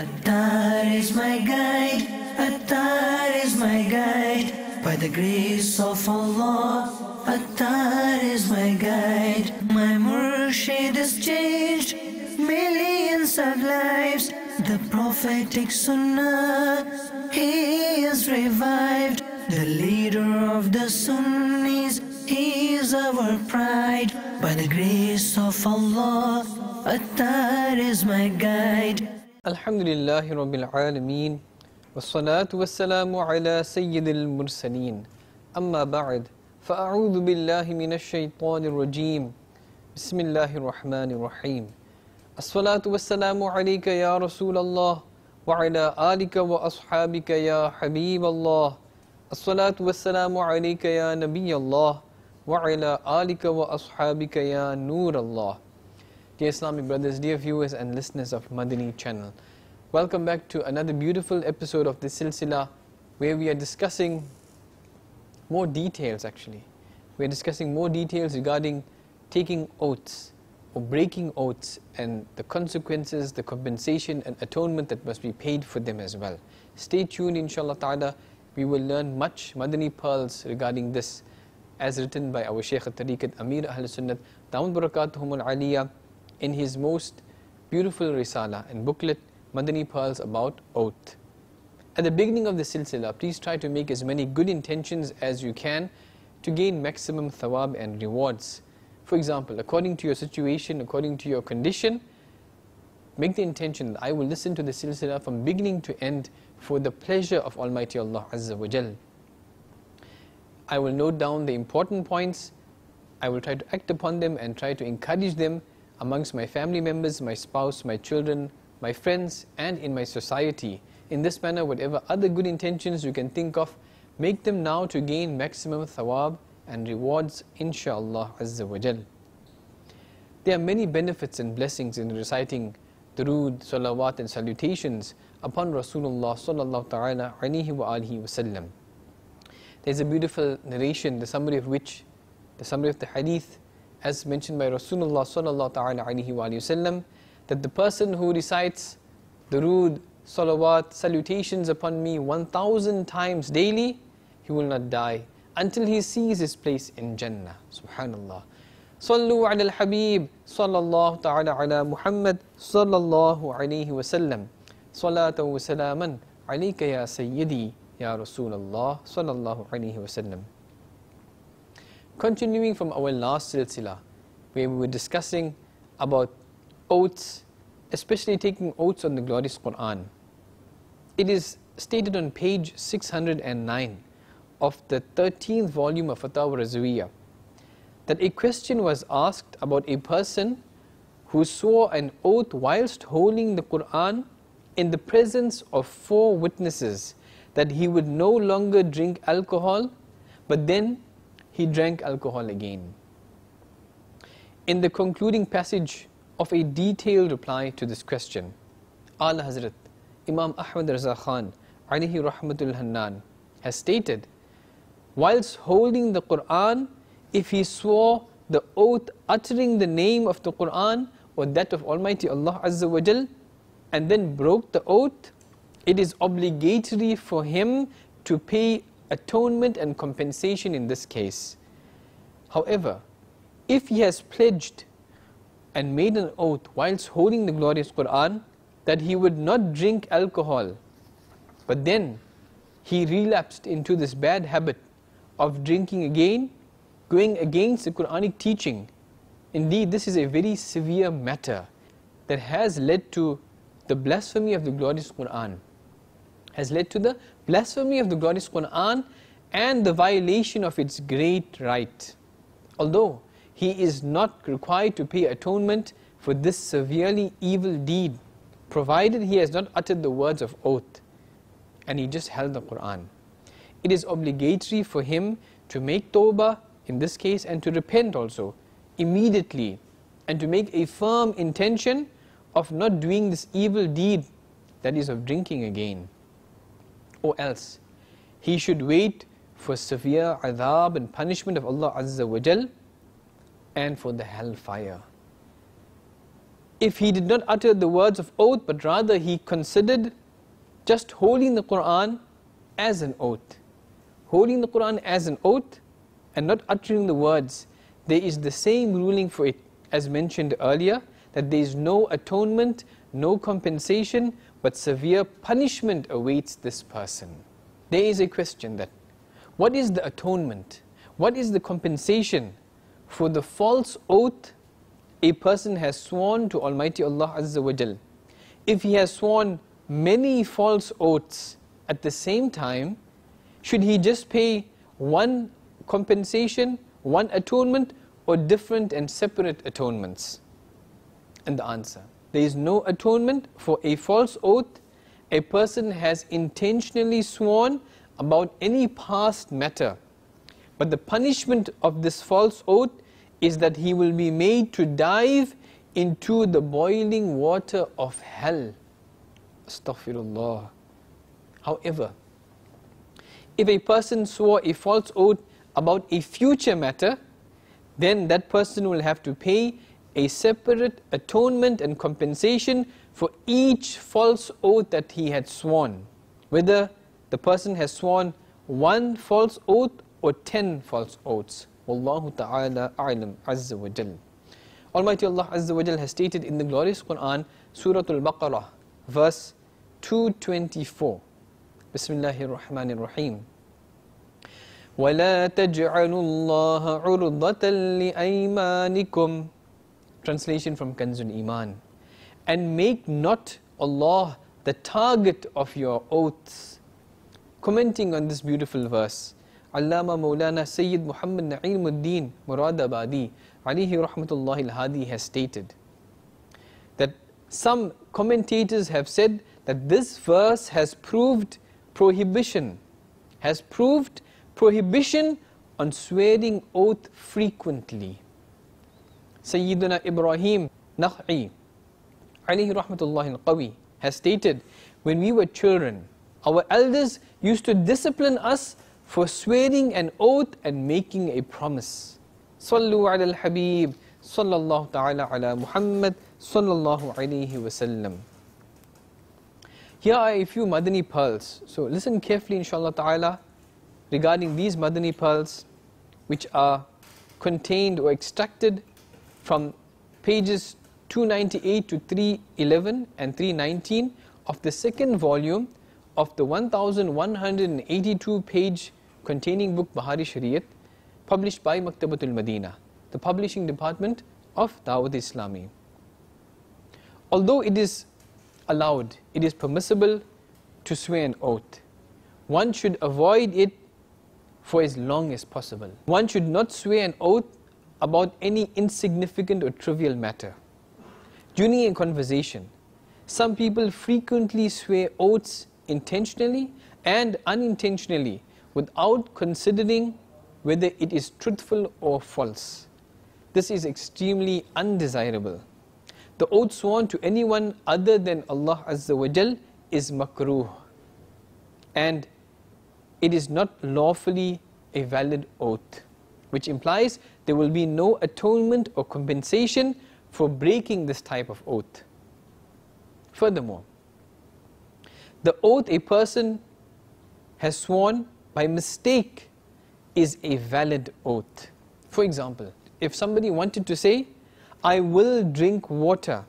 Attar is my guide, Attar is my guide. By the grace of Allah, Attar is my guide. My murshid has changed millions of lives. The prophetic sunnah, he is revived. The leader of the Sunnis, he is our pride. By the grace of Allah, Attar is my guide. Alhamdulillahi Rabbil Alameen. Wassalatu wassalamu ala Sayyidil Mursaleen. Amma ba'd. Fa'a'udhu billahi minash shaytanir rajim. Bismillahir Rahmanir Rahim. As-salatu wassalamu alayka ya Rasulallah wa ala alika wa ashabika ya Habiballah. As-salatu wassalamu alayka ya Nabiyallah wa ala alika wa ashabika ya Noorallah. Dear Islamic brothers, dear viewers and listeners of Madani channel, welcome back to another beautiful episode of the Silsila, where we are discussing more details actually. We are discussing more details regarding taking oaths or breaking oaths and the consequences, the compensation and atonement that must be paid for them as well. Stay tuned, inshallah ta'ala. We will learn much Madani pearls regarding this, as written by our Shaykh al-Tariqat Amir Ahl Sunnat Dawud Barakatuhum al-Aliyah in his most beautiful risala and booklet, Madani Pearls about oath. At the beginning of the silsila, please try to make as many good intentions as you can to gain maximum thawab and rewards. For example, according to your situation, according to your condition, make the intention that I will listen to the silsila from beginning to end for the pleasure of Almighty Allah Azza wa Jal. I will note down the important points, I will try to act upon them and try to encourage them amongst my family members, my spouse, my children, my friends and in my society. In this manner, whatever other good intentions you can think of, make them now to gain maximum thawab and rewards, inshaAllah Azza wa Jal. There are many benefits and blessings in reciting durood, salawat and salutations upon Rasulullah sallallahu ta'ala alayhi wa alihi wa sallam. There is a beautiful narration, the summary of the hadith, as mentioned by Rasulullah sallallahu ta'ala alayhi wa sallam, that the person who recites durood, salawat, salutations upon me 1,000 times daily, he will not die until he sees his place in Jannah. Subhanallah. Sallu ala al-Habib sallallahu ta'ala ala Muhammad sallallahu alayhi wa sallam. Salatan wa salaman alayka ya Sayyidi ya Rasulallah sallallahu alayhi wa sallam. Continuing from our last silsila, where we were discussing about oaths, especially taking oaths on the glorious Quran. It is stated on page 609 of the 13th volume of Fatawa Razawiyah that a question was asked about a person who swore an oath whilst holding the Quran in the presence of 4 witnesses that he would no longer drink alcohol, but then he drank alcohol again. In the concluding passage of a detailed reply to this question, Ala Hazrat Imam Ahmad Raza Khan alayhi rahmatul hannan has stated, whilst holding the Quran, if he swore the oath uttering the name of the Quran or that of Almighty Allah Azza wa Jal and then broke the oath, it is obligatory for him to pay atonement and compensation in this case. However, if he has pledged and made an oath whilst holding the glorious Quran that he would not drink alcohol, but then he relapsed into this bad habit of drinking again, going against the Quranic teaching, indeed this is a very severe matter that has led to the blasphemy of the glorious Quran, and the violation of its great right. Although he is not required to pay atonement for this severely evil deed, provided he has not uttered the words of oath and he just held the Quran. It is obligatory for him to make tawbah in this case and to repent also immediately and to make a firm intention of not doing this evil deed, that is of drinking again. Or else he should wait for severe adhab and punishment of Allah Azza wa Jal and for the hellfire. if he did not utter the words of oath, but rather he considered just holding the Quran as an oath. Holding the Quran as an oath and not uttering the words, there is the same ruling for it as mentioned earlier, that there is no atonement, no compensation, but severe punishment awaits this person. There is a question that, what is the atonement? What is the compensation for the false oath a person has sworn to Almighty Allah Azza wa Jal? If he has sworn many false oaths at the same time, should he just pay one compensation, one atonement, or different and separate atonements? And the answer, there is no atonement for a false oath a person has intentionally sworn about any past matter. But the punishment of this false oath is that he will be made to dive into the boiling water of hell. Astaghfirullah. However, if a person swore a false oath about a future matter, then that person will have to pay a separate atonement and compensation for each false oath that he had sworn, whether the person has sworn one false oath or 10 false oaths. Wallahu ta'ala a'lam azza wa jal. Almighty Allah Azza wa Jal has stated in the glorious Quran, Surah Al-Baqarah, verse 224. Bismillahir Rahmanir Rahim. وَلَا تَجْعَلُوا اللَّهَ عُرْضَةً لِأَيْمَانِكُمْ. Translation from Kanzul Iman. And make not Allah the target of your oaths. Commenting on this beautiful verse, Allama Maulana Sayyid Muhammad Na'imuddin Muradabadi alayhi rahmatullahi al-Hadi has stated that some commentators have said that this verse has proved prohibition on swearing oath frequently. Sayyiduna Ibrahim Nakh'i alayhi rahmatullahi al-Qawi has stated, when we were children, our elders used to discipline us for swearing an oath and making a promise. Sallu ala al-Habib, sallallahu ta'ala ala Muhammad, sallallahu alayhi wa sallam. Here are a few Madani pearls. So listen carefully inshallah ta'ala regarding these Madani pearls, which are contained or extracted from pages 298 to 311 and 319 of the second volume of the 1182 page containing book Bahari Shariat, published by Maktabatul Madina, the publishing department of Dawat-e-Islami. Although it is allowed, it is permissible to swear an oath, one should avoid it for as long as possible. One should not swear an oath about any insignificant or trivial matter. During a conversation, some people frequently swear oaths intentionally and unintentionally without considering whether it is truthful or false. This is extremely undesirable. The oath sworn to anyone other than Allah Azza wa Jal is makruh, and it is not lawfully a valid oath, which implies there will be no atonement or compensation for breaking this type of oath. Furthermore, the oath a person has sworn by mistake is a valid oath. For example, if somebody wanted to say, I will drink water,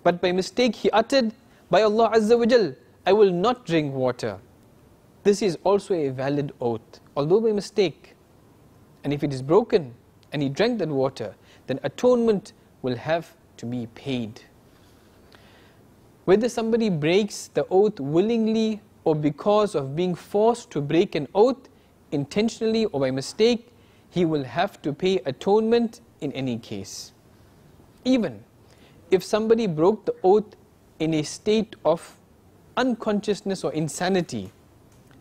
but by mistake he uttered, by Allah Azza wa Jal, I will not drink water. This is also a valid oath, although by mistake. And if it is broken and he drank that water, then atonement will have to be paid. Whether somebody breaks the oath willingly or because of being forced to break an oath, intentionally or by mistake, he will have to pay atonement in any case. Even if somebody broke the oath in a state of unconsciousness or insanity,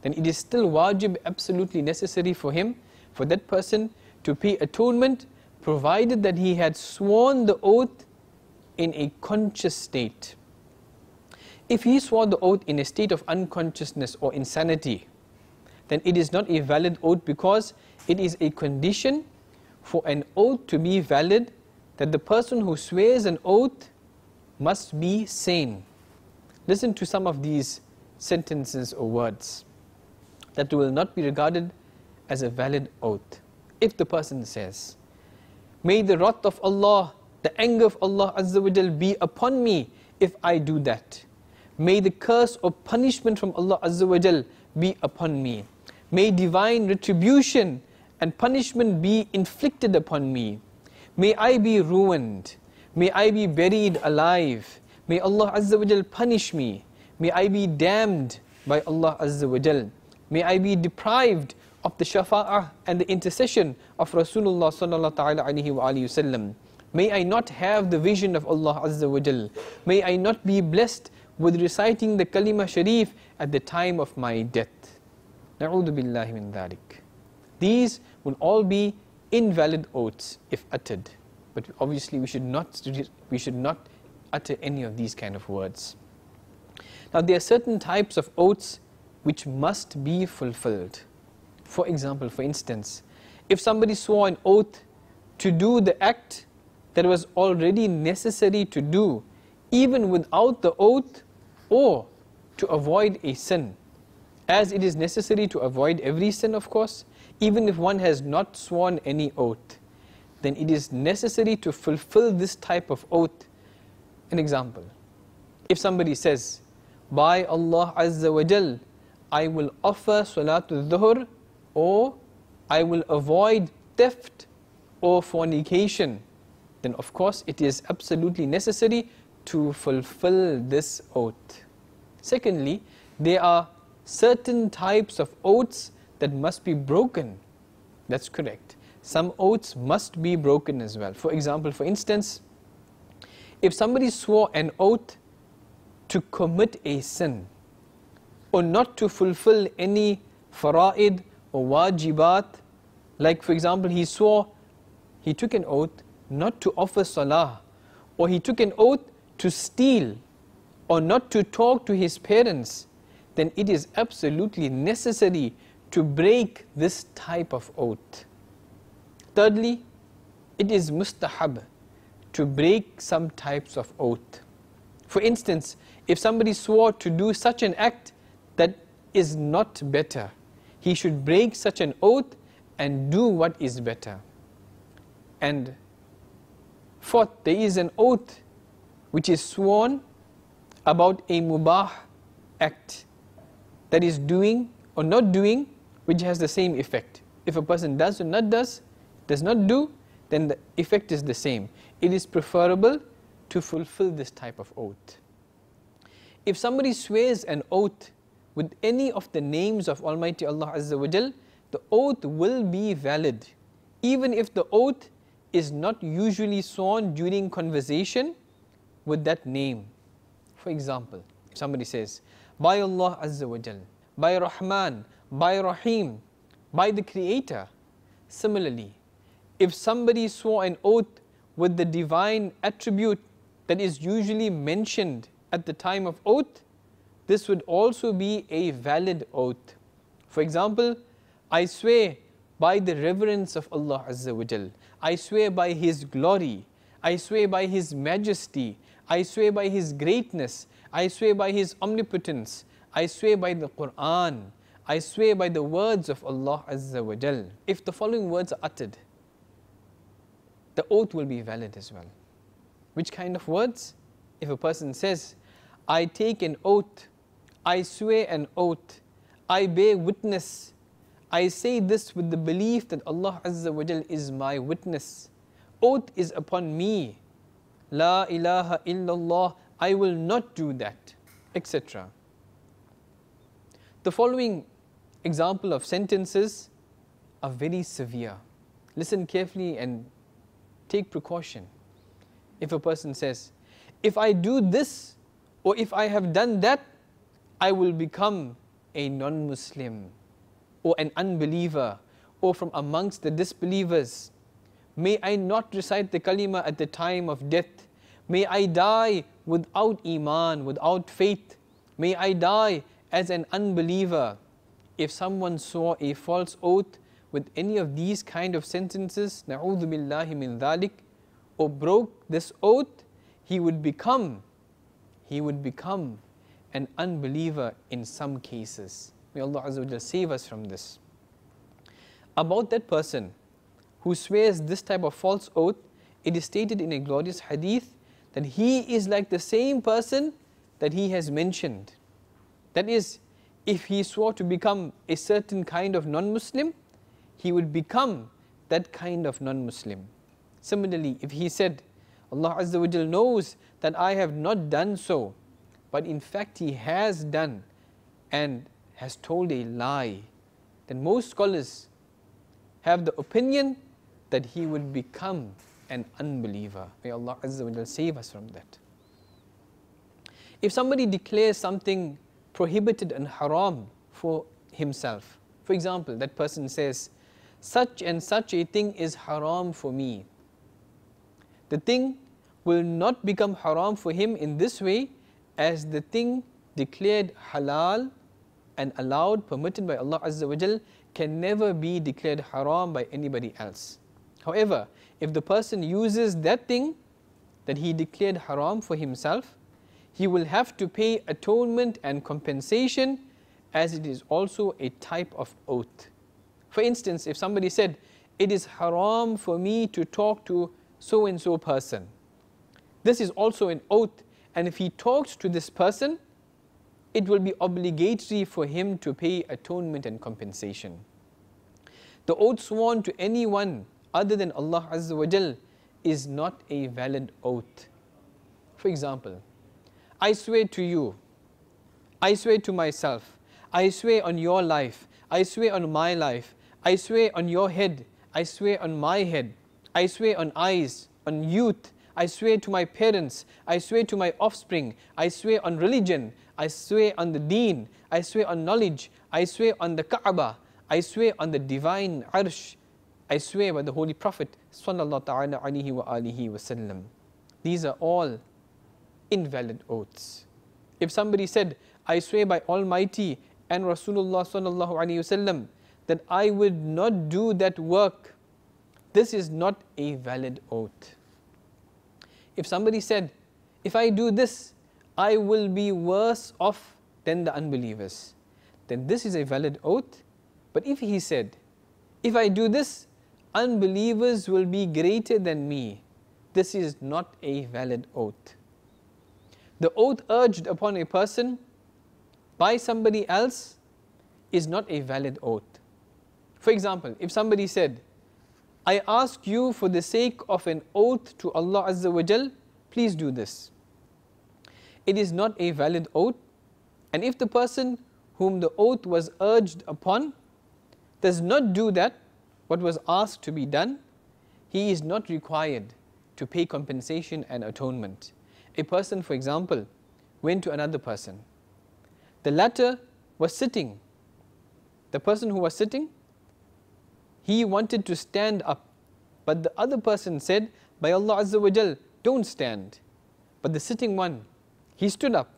then it is still wajib, absolutely necessary for him, for that person to pay atonement, provided that he had sworn the oath in a conscious state. If he swore the oath in a state of unconsciousness or insanity, then it is not a valid oath, because it is a condition for an oath to be valid that the person who swears an oath must be sane. Listen to some of these sentences or words that will not be regarded as a valid oath. If the person says, may the wrath of Allah, the anger of Allah Azza wa Jal be upon me if I do that. May the curse or punishment from Allah Azza wa Jal be upon me. May divine retribution and punishment be inflicted upon me. May I be ruined. May I be buried alive. May Allah Azza wa Jal punish me. May I be damned by Allah Azza wa Jal. May I be deprived of the shafa'ah and the intercession of Rasulullah sallallahu ta'ala alayhi wa alihi wasallam. May I not have the vision of Allah Azza wa Jal. May I not be blessed with reciting the kalima sharif at the time of my death. Na'udhu billahi min dhalik. These will all be invalid oaths if uttered. But obviously we should not utter any of these kind of words. Now there are certain types of oaths which must be fulfilled. For example, for instance, if somebody swore an oath to do the act that was already necessary to do, even without the oath, or to avoid a sin, as it is necessary to avoid every sin, of course, even if one has not sworn any oath, then it is necessary to fulfill this type of oath. An example, if somebody says, by Allah Azza wa Jal, I will offer Salatul Dhuhr, or I will avoid theft or fornication, then of course it is absolutely necessary to fulfill this oath. Secondly, there are certain types of oaths that must be broken. That's correct. Some oaths must be broken as well. For example, for instance, if somebody swore an oath to commit a sin, or not to fulfill any fara'id or wajibat, like for example he took an oath not to offer salah, or he took an oath to steal, or not to talk to his parents, then it is absolutely necessary to break this type of oath. Thirdly, it is mustahab to break some types of oath. For instance, if somebody swore to do such an act that is not better, he should break such an oath and do what is better. And fourth, there is an oath which is sworn about a mubah act, that is doing or not doing, which has the same effect. If a person does or does not do, then the effect is the same. It is preferable to fulfill this type of oath. If somebody swears an oath with any of the names of Almighty Allah Azza wa Jal, the oath will be valid, even if the oath is not usually sworn during conversation with that name. For example, if somebody says, by Allah Azza wa Jal, by Rahman, by Rahim, by the Creator. Similarly, if somebody swore an oath with the divine attribute that is usually mentioned at the time of oath, this would also be a valid oath. For example, I swear by the reverence of Allah Azza wa Jal, I swear by His glory, I swear by His majesty, I swear by His greatness, I swear by His omnipotence, I swear by the Quran, I swear by the words of Allah Azza wa Jal. If the following words are uttered, the oath will be valid as well. Which kind of words? If a person says, I take an oath, I swear an oath, I bear witness, I say this with the belief that Allah Azza wa Jal is my witness, oath is upon me, La ilaha illallah, I will not do that, etc. The following example of sentences are very severe. Listen carefully and take precaution. If a person says, if I do this or if I have done that, I will become a non-Muslim or an unbeliever or from amongst the disbelievers. May I not recite the kalima at the time of death. May I die without iman, without faith. May I die as an unbeliever. If someone swore a false oath with any of these kind of sentences, na'udhu billahi min dhalik, or broke this oath, he would become he would become an unbeliever in some cases. May Allah Azza wa Jalla save us from this. About that person who swears this type of false oath, it is stated in a glorious hadith that he is like the same person that he has mentioned. That is, if he swore to become a certain kind of non-Muslim, he would become that kind of non-Muslim. Similarly, if he said, Allah Azza wa Jal knows that I have not done so, but in fact he has done and has told a lie, then most scholars have the opinion that he would become an unbeliever. May Allah Azza wa Jal save us from that. If somebody declares something prohibited and haram for himself, for example, that person says, such and such a thing is haram for me, the thing will not become haram for him in this way, as the thing declared halal and allowed, permitted by Allah Azza wa Jal, can never be declared haram by anybody else. However, if the person uses that thing that he declared haram for himself, he will have to pay atonement and compensation, as it is also a type of oath. For instance, if somebody said, it is haram for me to talk to so and so person, this is also an oath, and if he talks to this person, it will be obligatory for him to pay atonement and compensation. The oath sworn to anyone other than Allah Azza wa Jal is not a valid oath. For example, I swear to you, I swear to myself, I swear on your life, I swear on my life, I swear on your head, I swear on my head, I swear on eyes, on youth, I swear to my parents, I swear to my offspring, I swear on religion, I swear on the deen, I swear on knowledge, I swear on the Kaaba, I swear on the divine Arsh, I swear by the Holy Prophet sallallahu ta'ala alayhi wa alihi wa sallam. These are all invalid oaths. If somebody said, I swear by Almighty and Rasulullah sallallahu alayhi wa sallam that I would not do that work, this is not a valid oath. If somebody said, if I do this, I will be worse off than the unbelievers, then this is a valid oath. But if he said, if I do this, unbelievers will be greater than me, this is not a valid oath. The oath urged upon a person by somebody else is not a valid oath. For example, if somebody said, I ask you for the sake of an oath to Allah Azza wa Jal, please do this. It is not a valid oath, and if the person whom the oath was urged upon does not do that, what was asked to be done, he is not required to pay compensation and atonement. A person, for example, went to another person. The latter was sitting. The person who was sitting, he wanted to stand up, but the other person said, by Allah Azza wa Jal, don't stand. But the sitting one, he stood up.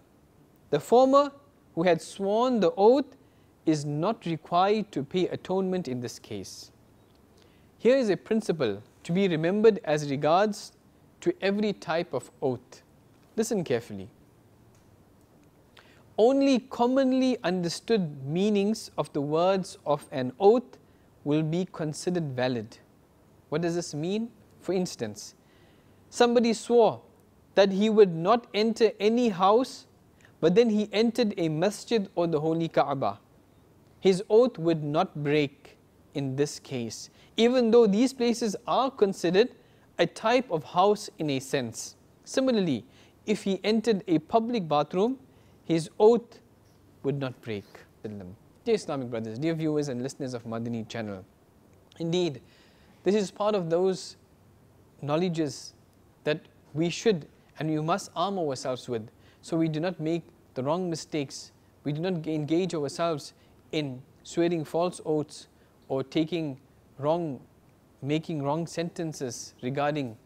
The former, who had sworn the oath, is not required to pay atonement in this case. Here is a principle to be remembered as regards to every type of oath. Listen carefully. Only commonly understood meanings of the words of an oath will be considered valid. What does this mean? For instance, somebody swore that he would not enter any house, but then he entered a masjid or the holy Kaaba. His oath would not break in this case, even though these places are considered a type of house in a sense. Similarly, if he entered a public bathroom, his oath would not break. Dear Islamic brothers, dear viewers and listeners of Madani channel, indeed, this is part of those knowledges that we should and we must arm ourselves with, so we do not make the wrong mistakes, we do not engage ourselves in swearing false oaths or making wrong sentences regarding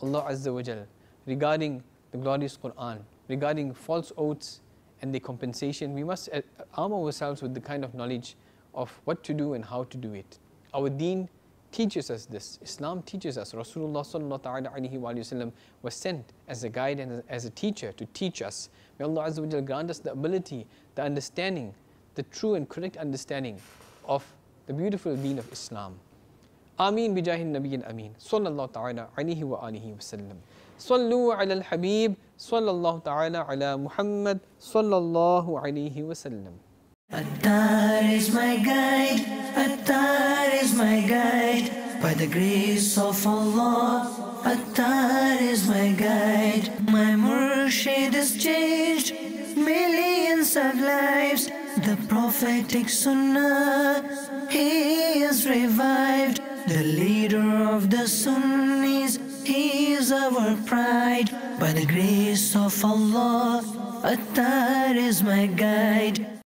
Allah Azza wa Jal, regarding the glorious Quran, regarding false oaths and the compensation. We must arm ourselves with the kind of knowledge of what to do and how to do it. Our deen teaches us this. Islam teaches us. Rasulullah sallallahu alaihi wasallam was sent as a guide and as a teacher to teach us. May Allah Azza wa Jal grant us the ability, the understanding, the true and correct understanding of the beautiful deen of Islam. Ameen bijahin nabiyyin ameen. Sallallahu ta'ala alaihi wa alihi wa sallam. Sallu ala al-habib. Sallallahu ta'ala ala Muhammad. Sallallahu alaihi wa sallam. Attar is my guide, Attar is my guide. By the grace of Allah, Attar is my guide. My Murshid has changed millions of lives. The prophetic Sunnah, he is revived. The leader of the Sunnis, he is our pride. By the grace of Allah, Attar is my guide.